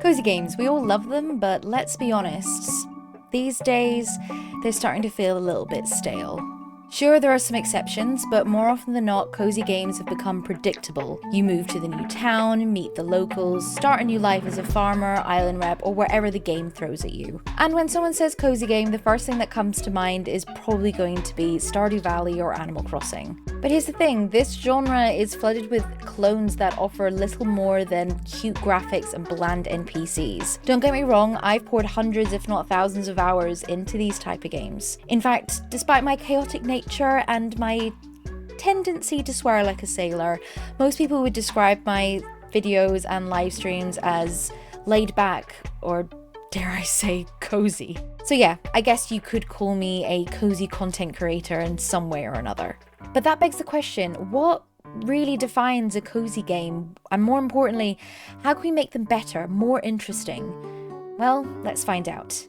Cozy games, we all love them, but let's be honest, these days, they're starting to feel a little bit stale. Sure, there are some exceptions, but more often than not, cozy games have become predictable. You move to the new town, meet the locals, start a new life as a farmer, island rep, or wherever the game throws at you. And when someone says cozy game, the first thing that comes to mind is probably going to be Stardew Valley or Animal Crossing. But here's the thing, this genre is flooded with clones that offer little more than cute graphics and bland NPCs. Don't get me wrong, I've poured hundreds if not thousands of hours into these type of games. In fact, despite my chaotic nature and my tendency to swear like a sailor, most people would describe my videos and live streams as laid back, or dare I say cozy. So yeah, I guess you could call me a cozy content creator in some way or another. But that begs the question, what really defines a cozy game? And more importantly, how can we make them better, more interesting? Well, let's find out.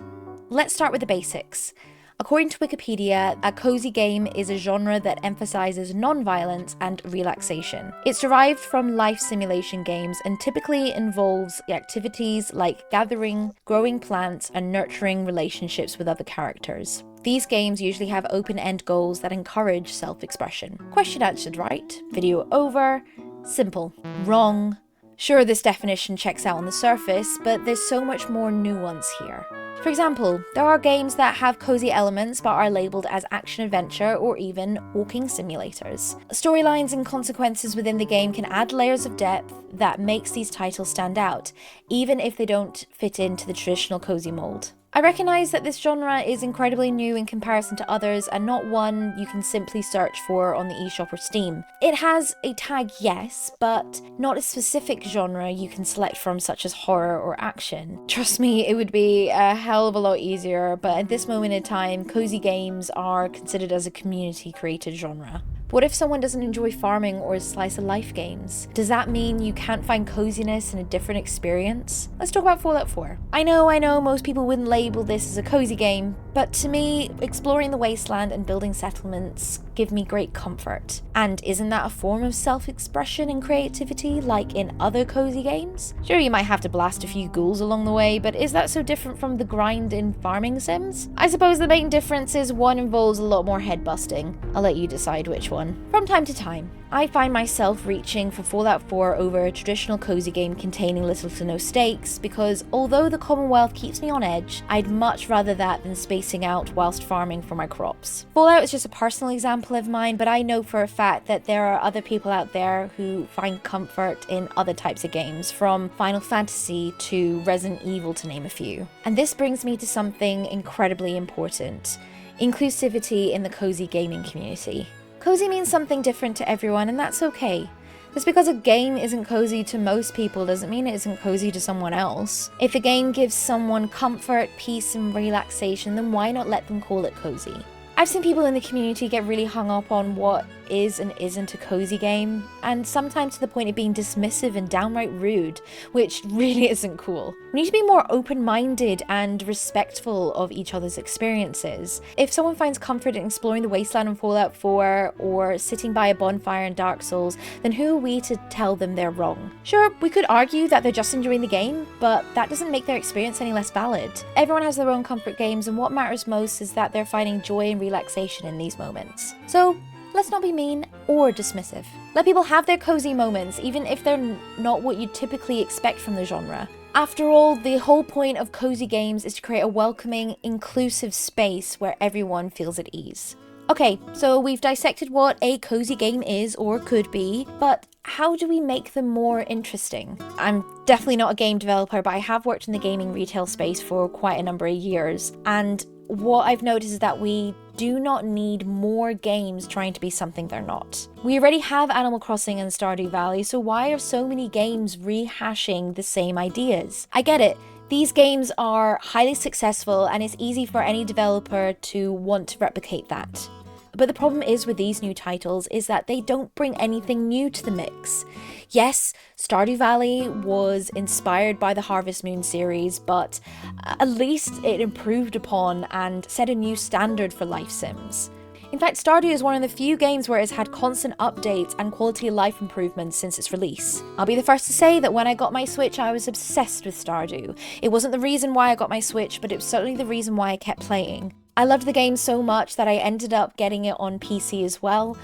Let's start with the basics. According to Wikipedia, a cozy game is a genre that emphasizes non-violence and relaxation. It's derived from life simulation games and typically involves activities like gathering, growing plants, and nurturing relationships with other characters. These games usually have open-end goals that encourage self-expression. Question answered right? Video over? Simple. Wrong. Sure, this definition checks out on the surface, but there's so much more nuance here. For example, there are games that have cozy elements but are labelled as action-adventure or even walking simulators. Storylines and consequences within the game can add layers of depth that makes these titles stand out, even if they don't fit into the traditional cozy mold. I recognise that this genre is incredibly new in comparison to others and not one you can simply search for on the eShop or Steam. It has a tag, yes, but not a specific genre you can select from, such as horror or action. Trust me, it would be a hell of a lot easier, but at this moment in time, cozy games are considered as a community-created genre. What if someone doesn't enjoy farming or slice-of-life games? Does that mean you can't find coziness in a different experience? Let's talk about Fallout 4. I know, most people wouldn't label this as a cozy game, but to me, exploring the wasteland and building settlements give me great comfort. And isn't that a form of self-expression and creativity like in other cozy games? Sure, you might have to blast a few ghouls along the way, but is that so different from the grind in farming sims? I suppose the main difference is one involves a lot more head busting. I'll let you decide which one. From time to time, I find myself reaching for Fallout 4 over a traditional cozy game containing little to no stakes, because although the Commonwealth keeps me on edge, I'd much rather that than spacing out whilst farming for my crops. Fallout is just a personal example of mine, but I know for a fact that there are other people out there who find comfort in other types of games, from Final Fantasy to Resident Evil to name a few. And this brings me to something incredibly important: inclusivity in the cozy gaming community. Cozy means something different to everyone, and that's okay. Just because a game isn't cozy to most people doesn't mean it isn't cozy to someone else. If a game gives someone comfort, peace, and relaxation, then why not let them call it cozy? I've seen people in the community get really hung up on what is and isn't a cozy game, and sometimes to the point of being dismissive and downright rude, which really isn't cool. We need to be more open-minded and respectful of each other's experiences. If someone finds comfort in exploring the wasteland in Fallout 4 or sitting by a bonfire in Dark Souls, then who are we to tell them they're wrong? Sure, we could argue that they're just enjoying the game, but that doesn't make their experience any less valid. Everyone has their own comfort games, and what matters most is that they're finding joy and relaxation in these moments. So let's not be mean or dismissive. Let people have their cozy moments, even if they're not what you'd typically expect from the genre. After all, the whole point of cozy games is to create a welcoming, inclusive space where everyone feels at ease. Okay, so we've dissected what a cozy game is or could be, but how do we make them more interesting? I'm definitely not a game developer, but I have worked in the gaming retail space for quite a number of years, and what I've noticed is that we do not need more games trying to be something they're not. We already have Animal Crossing and Stardew Valley, so why are so many games rehashing the same ideas? I get it. These games are highly successful and it's easy for any developer to want to replicate that. But the problem is with these new titles is that they don't bring anything new to the mix. Yes, Stardew Valley was inspired by the Harvest Moon series, but at least it improved upon and set a new standard for life sims. In fact, Stardew is one of the few games where it's had constant updates and quality of life improvements since its release. I'll be the first to say that when I got my Switch, I was obsessed with Stardew. It wasn't the reason why I got my Switch, but it was certainly the reason why I kept playing. I loved the game so much that I ended up getting it on PC as well.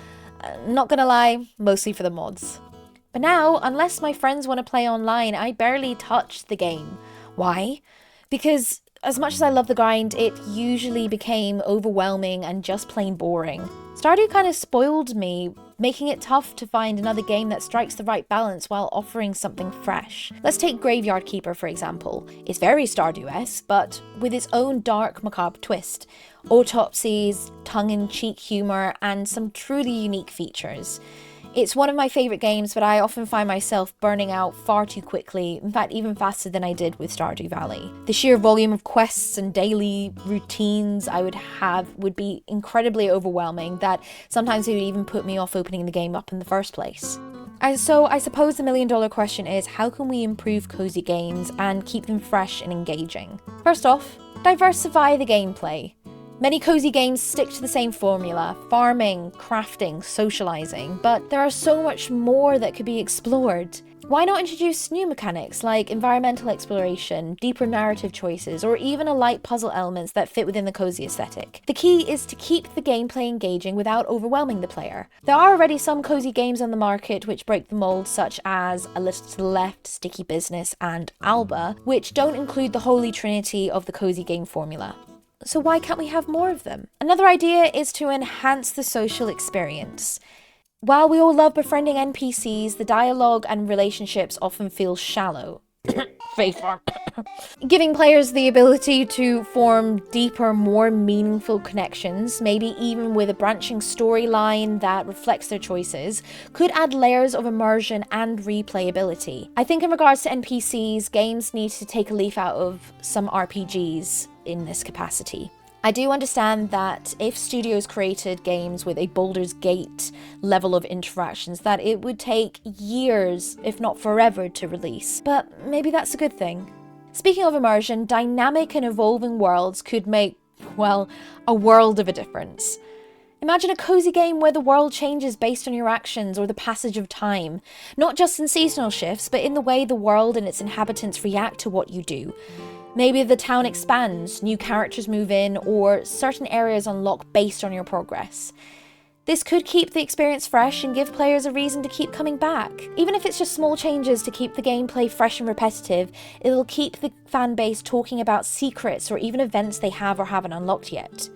Not gonna lie, mostly for the mods. But now, unless my friends want to play online, I barely touch the game. Why? Because as much as I love the grind, it usually became overwhelming and just plain boring. Stardew kind of spoiled me, making it tough to find another game that strikes the right balance while offering something fresh. Let's take Graveyard Keeper, for example. It's very Stardew-esque, but with its own dark, macabre twist. Autopsies, tongue-in-cheek humor, and some truly unique features. It's one of my favourite games, but I often find myself burning out far too quickly, in fact even faster than I did with Stardew Valley. The sheer volume of quests and daily routines I would have would be incredibly overwhelming that sometimes it would even put me off opening the game up in the first place. So I suppose the million-dollar question is, how can we improve cozy games and keep them fresh and engaging? First off, diversify the gameplay. Many cozy games stick to the same formula: farming, crafting, socializing, but there are so much more that could be explored. Why not introduce new mechanics like environmental exploration, deeper narrative choices, or even a light puzzle elements that fit within the cozy aesthetic? The key is to keep the gameplay engaging without overwhelming the player. There are already some cozy games on the market which break the mold, such as A Little to the Left, Sticky Business, and Alba, which don't include the holy trinity of the cozy game formula. So why can't we have more of them? Another idea is to enhance the social experience. While we all love befriending NPCs, the dialogue and relationships often feel shallow. Fae Farm. Giving players the ability to form deeper, more meaningful connections, maybe even with a branching storyline that reflects their choices, could add layers of immersion and replayability. I think in regards to NPCs, games need to take a leaf out of some RPGs in this capacity. I do understand that if studios created games with a Baldur's Gate level of interactions, that it would take years, if not forever, to release. But maybe that's a good thing. Speaking of immersion, dynamic and evolving worlds could make, well, a world of a difference. Imagine a cozy game where the world changes based on your actions or the passage of time. Not just in seasonal shifts, but in the way the world and its inhabitants react to what you do. Maybe the town expands, new characters move in, or certain areas unlock based on your progress. This could keep the experience fresh and give players a reason to keep coming back. Even if it's just small changes to keep the gameplay fresh and repetitive, it'll keep the fan base talking about secrets or even events they have or haven't unlocked yet.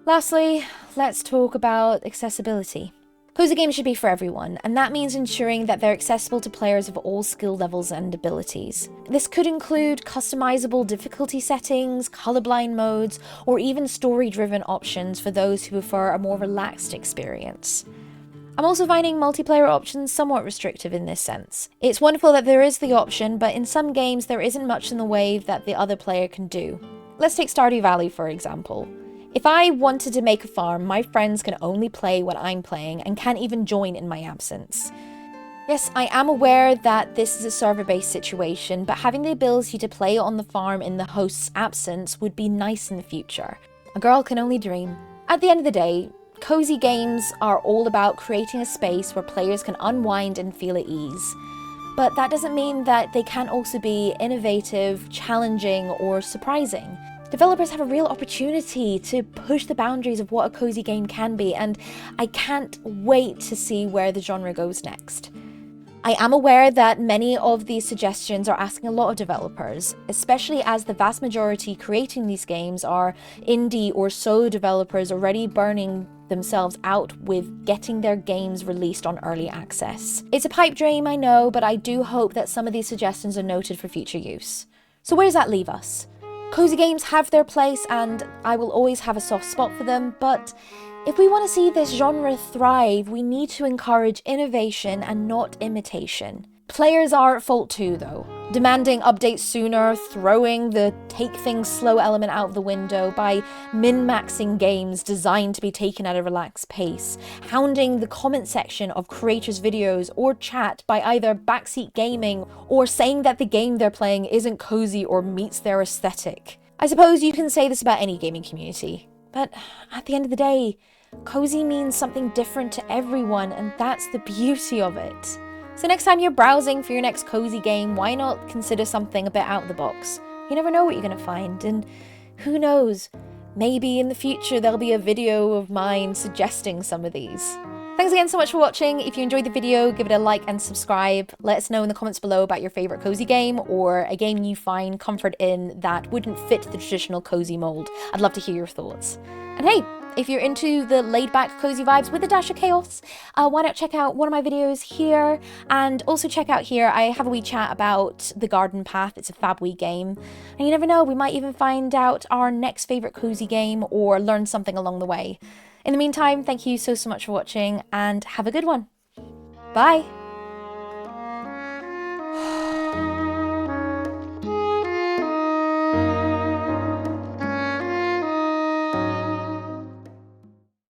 Lastly, let's talk about accessibility. Cozy games should be for everyone, and that means ensuring that they're accessible to players of all skill levels and abilities. This could include customizable difficulty settings, colorblind modes, or even story-driven options for those who prefer a more relaxed experience. I'm also finding multiplayer options somewhat restrictive in this sense. It's wonderful that there is the option, but in some games there isn't much in the way that the other player can do. Let's take Stardew Valley for example. If I wanted to make a farm, my friends can only play when I'm playing and can't even join in my absence. Yes, I am aware that this is a server-based situation, but having the ability to play on the farm in the host's absence would be nice in the future. A girl can only dream. At the end of the day, cozy games are all about creating a space where players can unwind and feel at ease. But that doesn't mean that they can't also be innovative, challenging, or surprising. Developers have a real opportunity to push the boundaries of what a cozy game can be, and I can't wait to see where the genre goes next. I am aware that many of these suggestions are asking a lot of developers, especially as the vast majority creating these games are indie or solo developers already burning themselves out with getting their games released on early access. It's a pipe dream, I know, but I do hope that some of these suggestions are noted for future use. So where does that leave us? Cozy games have their place and I will always have a soft spot for them, but if we want to see this genre thrive, we need to encourage innovation and not imitation. Players are at fault too, though, demanding updates sooner, throwing the take things slow element out of the window by min-maxing games designed to be taken at a relaxed pace, hounding the comment section of creators' videos or chat by either backseat gaming or saying that the game they're playing isn't cozy or meets their aesthetic. I suppose you can say this about any gaming community, but at the end of the day, Cozy means something different to everyone, and that's the beauty of it. So next time you're browsing for your next cozy game, why not consider something a bit out of the box? You never know what you're going to find, and who knows, maybe in the future there'll be a video of mine suggesting some of these. Thanks again so much for watching. If you enjoyed the video, give it a like and subscribe. Let us know in the comments below about your favourite cozy game or a game you find comfort in that wouldn't fit the traditional cozy mold. I'd love to hear your thoughts. And hey, if you're into the laid-back cozy vibes with a dash of chaos, why not check out one of my videos here, and also check out here, I have a wee chat about The Garden Path. It's a fab wee game, and you never know, we might even find out our next favourite cozy game or learn something along the way. In the meantime, thank you so much for watching, and have a good one. Bye!